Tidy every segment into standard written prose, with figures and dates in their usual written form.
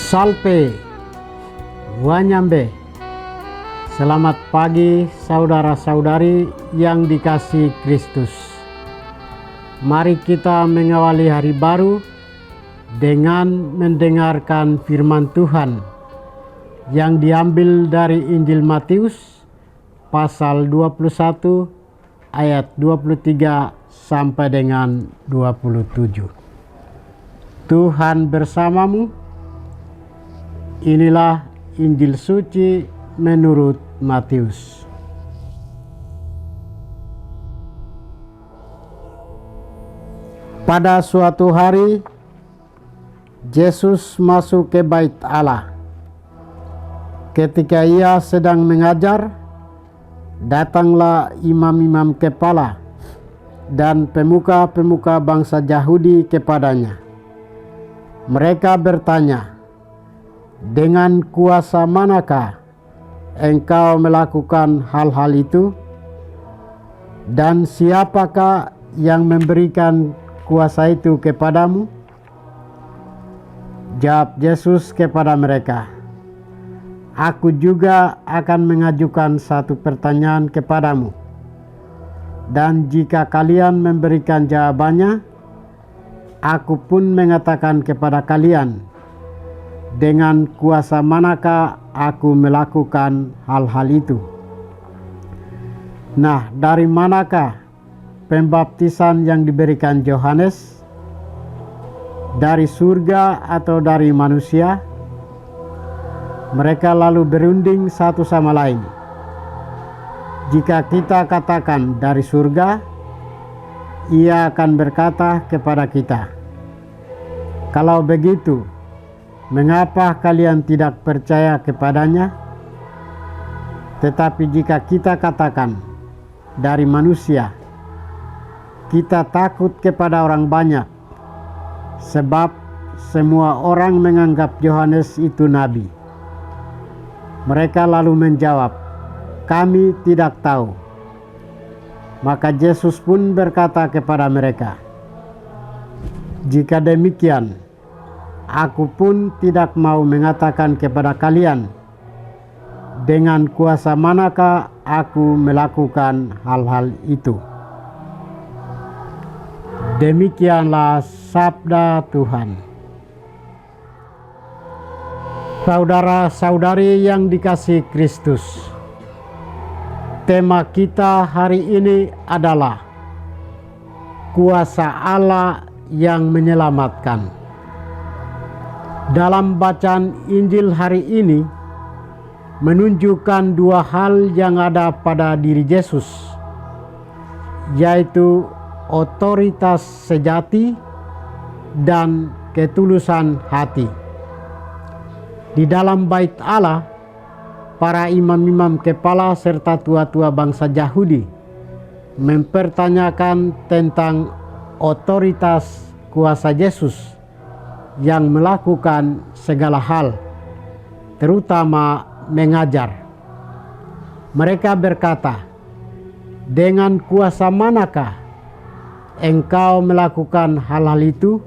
Salve, Wanyambe. Selamat pagi saudara-saudari yang dikasihi Kristus. Mari kita mengawali hari baru dengan mendengarkan firman Tuhan yang diambil dari Injil Matius pasal 21 ayat 23 sampai dengan 27. Tuhan bersamamu. Inilah Injil suci menurut Matius. Pada suatu hari, Yesus masuk ke Bait Allah. Ketika ia sedang mengajar, datanglah imam-imam kepala dan pemuka-pemuka bangsa Yahudi kepadanya. Mereka bertanya, "Dengan kuasa manakah engkau melakukan hal-hal itu? Dan siapakah yang memberikan kuasa itu kepadamu?" Jawab Yesus kepada mereka, "Aku juga akan mengajukan satu pertanyaan kepadamu. Dan jika kalian memberikan jawabannya, aku pun mengatakan kepada kalian, dengan kuasa manakah aku melakukan hal-hal itu. Nah, dari manakah pembaptisan yang diberikan Yohanes? Dari surga atau dari manusia?" Mereka lalu berunding satu sama lain. "Jika kita katakan dari surga," ia akan berkata kepada kita, "Kalau begitu, mengapa kalian tidak percaya kepadanya? Tetapi jika kita katakan dari manusia, kita takut kepada orang banyak, sebab semua orang menganggap Yohanes itu nabi." Mereka lalu menjawab, "Kami tidak tahu." Maka Yesus pun berkata kepada mereka, "Jika demikian, aku pun tidak mau mengatakan kepada kalian, dengan kuasa manakah aku melakukan hal-hal itu." Demikianlah sabda Tuhan. Saudara-saudari yang dikasihi Kristus, tema kita hari ini adalah kuasa Allah yang menyelamatkan. Dalam bacaan Injil hari ini menunjukkan dua hal yang ada pada diri Yesus, yaitu otoritas sejati dan ketulusan hati. Di dalam Bait Allah, para imam-imam kepala serta tua-tua bangsa Yahudi mempertanyakan tentang otoritas kuasa Yesus yang melakukan segala hal, terutama mengajar. Mereka berkata, "Dengan kuasa manakah engkau melakukan hal-hal itu?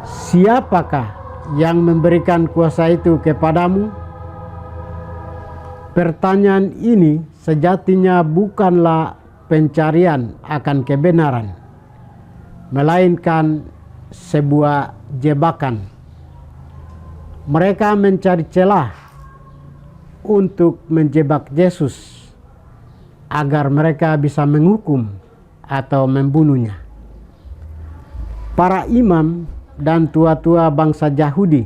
Siapakah yang memberikan kuasa itu kepadamu?" Pertanyaan ini sejatinya bukanlah pencarian akan kebenaran, melainkan sebuah jebakan. Mereka mencari celah untuk menjebak Yesus agar mereka bisa menghukum atau membunuhnya. Para imam dan tua-tua bangsa Yahudi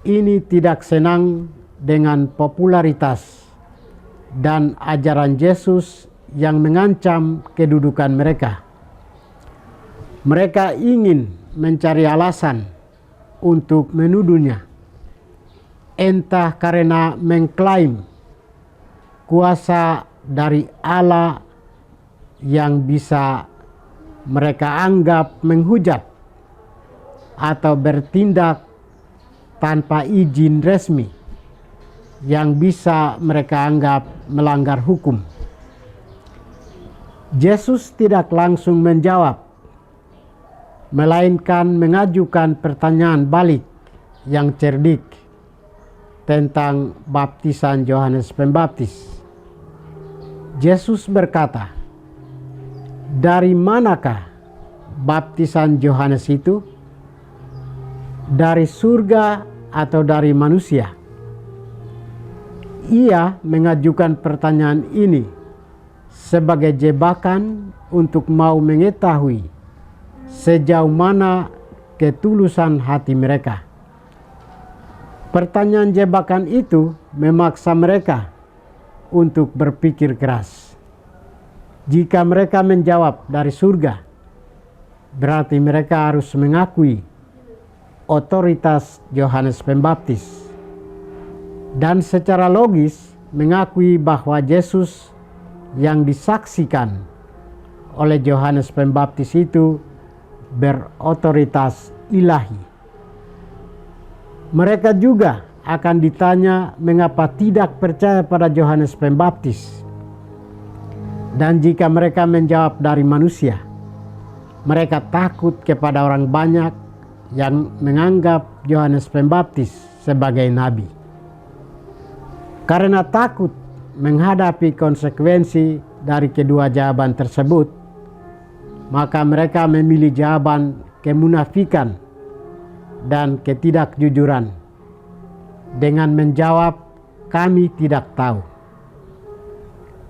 ini tidak senang dengan popularitas dan ajaran Yesus yang mengancam kedudukan mereka. Mereka ingin mencari alasan untuk menuduhnya, entah karena mengklaim kuasa dari Allah yang bisa mereka anggap menghujat, atau bertindak tanpa izin resmi yang bisa mereka anggap melanggar hukum. Yesus tidak langsung menjawab, melainkan mengajukan pertanyaan balik yang cerdik tentang baptisan Yohanes Pembaptis. Yesus berkata, "Dari manakah baptisan Yohanes itu? Dari surga atau dari manusia?" Ia mengajukan pertanyaan ini sebagai jebakan untuk mau mengetahui sejauh mana ketulusan hati mereka. Pertanyaan jebakan itu memaksa mereka untuk berpikir keras. Jika mereka menjawab dari surga, berarti mereka harus mengakui otoritas Yohanes Pembaptis, dan secara logis mengakui bahwa Yesus yang disaksikan oleh Yohanes Pembaptis itu berotoritas ilahi. Mereka juga akan ditanya mengapa tidak percaya pada Yohanes Pembaptis. Dan jika mereka menjawab dari manusia, mereka takut kepada orang banyak yang menganggap Yohanes Pembaptis sebagai nabi. Karena takut menghadapi konsekuensi dari kedua jawaban tersebut, maka mereka memilih jawaban kemunafikan dan ketidakjujuran dengan menjawab, "Kami tidak tahu."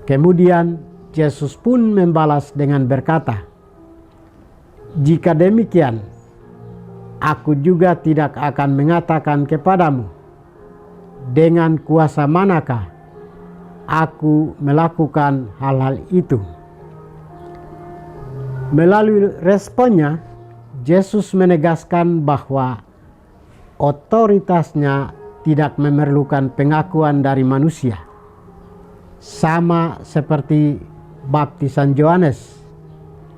Kemudian Yesus pun membalas dengan berkata, "Jika demikian, aku juga tidak akan mengatakan kepadamu, dengan kuasa manakah aku melakukan hal-hal itu." Melalui responnya, Yesus menegaskan bahwa otoritasnya tidak memerlukan pengakuan dari manusia, sama seperti baptisan Yohanes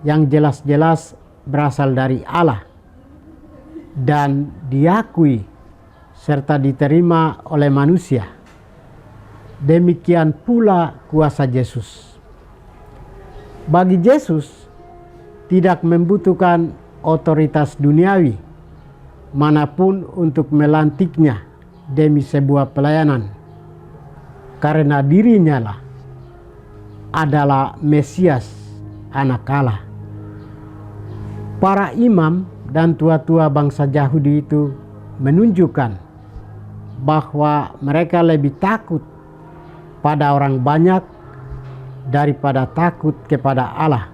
yang jelas-jelas berasal dari Allah dan diakui serta diterima oleh manusia. Demikian pula kuasa Yesus. Bagi Yesus tidak membutuhkan otoritas duniawi manapun untuk melantiknya demi sebuah pelayanan, karena dirinya lah adalah Mesias, anak Allah. Para imam dan tua-tua bangsa Yahudi itu menunjukkan bahwa mereka lebih takut pada orang banyak daripada takut kepada Allah,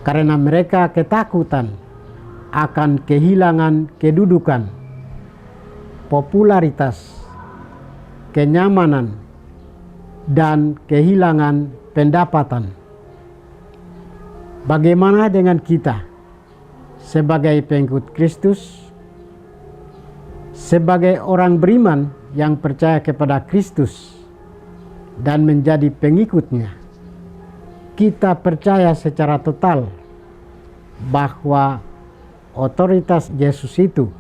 karena mereka ketakutan akan kehilangan kedudukan, popularitas, kenyamanan, dan kehilangan pendapatan. Bagaimana dengan kita sebagai pengikut Kristus, sebagai orang beriman yang percaya kepada Kristus dan menjadi pengikutnya? Kita percaya secara total bahwa otoritas Yesus itu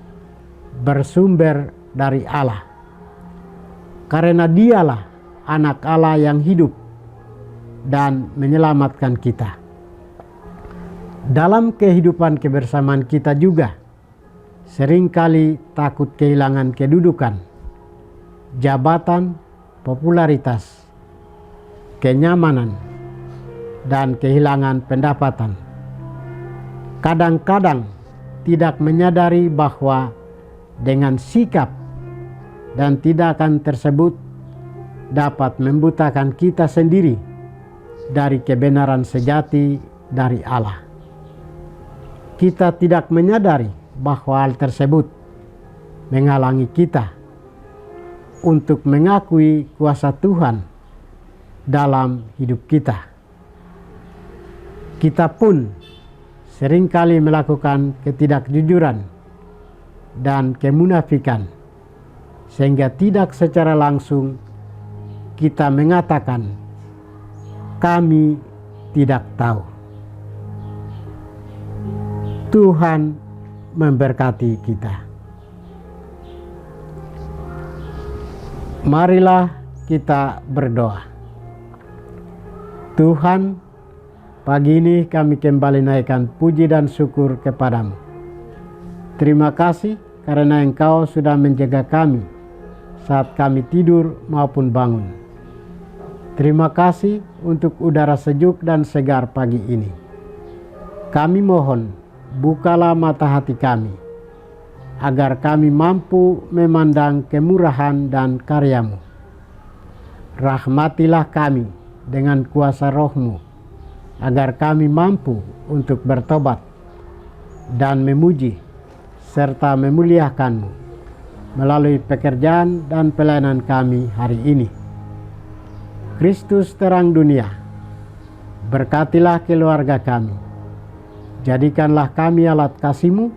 bersumber dari Allah, karena Dialah anak Allah yang hidup dan menyelamatkan kita. Dalam kehidupan kebersamaan kita juga seringkali takut kehilangan kedudukan, jabatan, popularitas, kenyamanan, dan kehilangan pendapatan. Kadang-kadang tidak menyadari bahwa dengan sikap dan tindakan tersebut dapat membutakan kita sendiri dari kebenaran sejati dari Allah. Kita tidak menyadari bahwa hal tersebut menghalangi kita untuk mengakui kuasa Tuhan dalam hidup kita. Kita pun seringkali melakukan ketidakjujuran dan kemunafikan, sehingga tidak secara langsung kita mengatakan, "Kami tidak tahu." Tuhan memberkati kita. Marilah kita berdoa. Tuhan, pagi ini kami kembali naikkan puji dan syukur kepadamu. Terima kasih karena Engkau sudah menjaga kami saat kami tidur maupun bangun. Terima kasih untuk udara sejuk dan segar pagi ini. Kami mohon, bukalah mata hati kami, agar kami mampu memandang kemurahan dan karya-Mu. Rahmatilah kami dengan kuasa Roh-Mu, agar kami mampu untuk bertobat dan memuji serta memuliakan-Mu melalui pekerjaan dan pelayanan kami hari ini. Kristus terang dunia, berkatilah keluarga kami, jadikanlah kami alat kasih-Mu,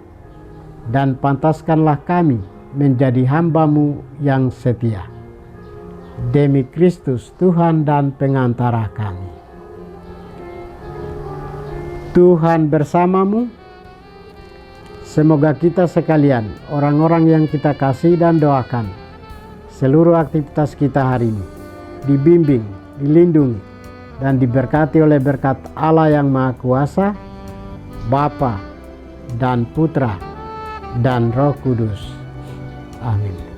dan pantaskanlah kami menjadi hamba-Mu yang setia. Demi Kristus Tuhan dan pengantara kami. Tuhan bersamamu. Semoga kita sekalian, orang-orang yang kita kasih dan doakan, seluruh aktivitas kita hari ini dibimbing, dilindungi, dan diberkati oleh berkat Allah yang Maha Kuasa, Bapa dan Putra dan Roh Kudus. Amin.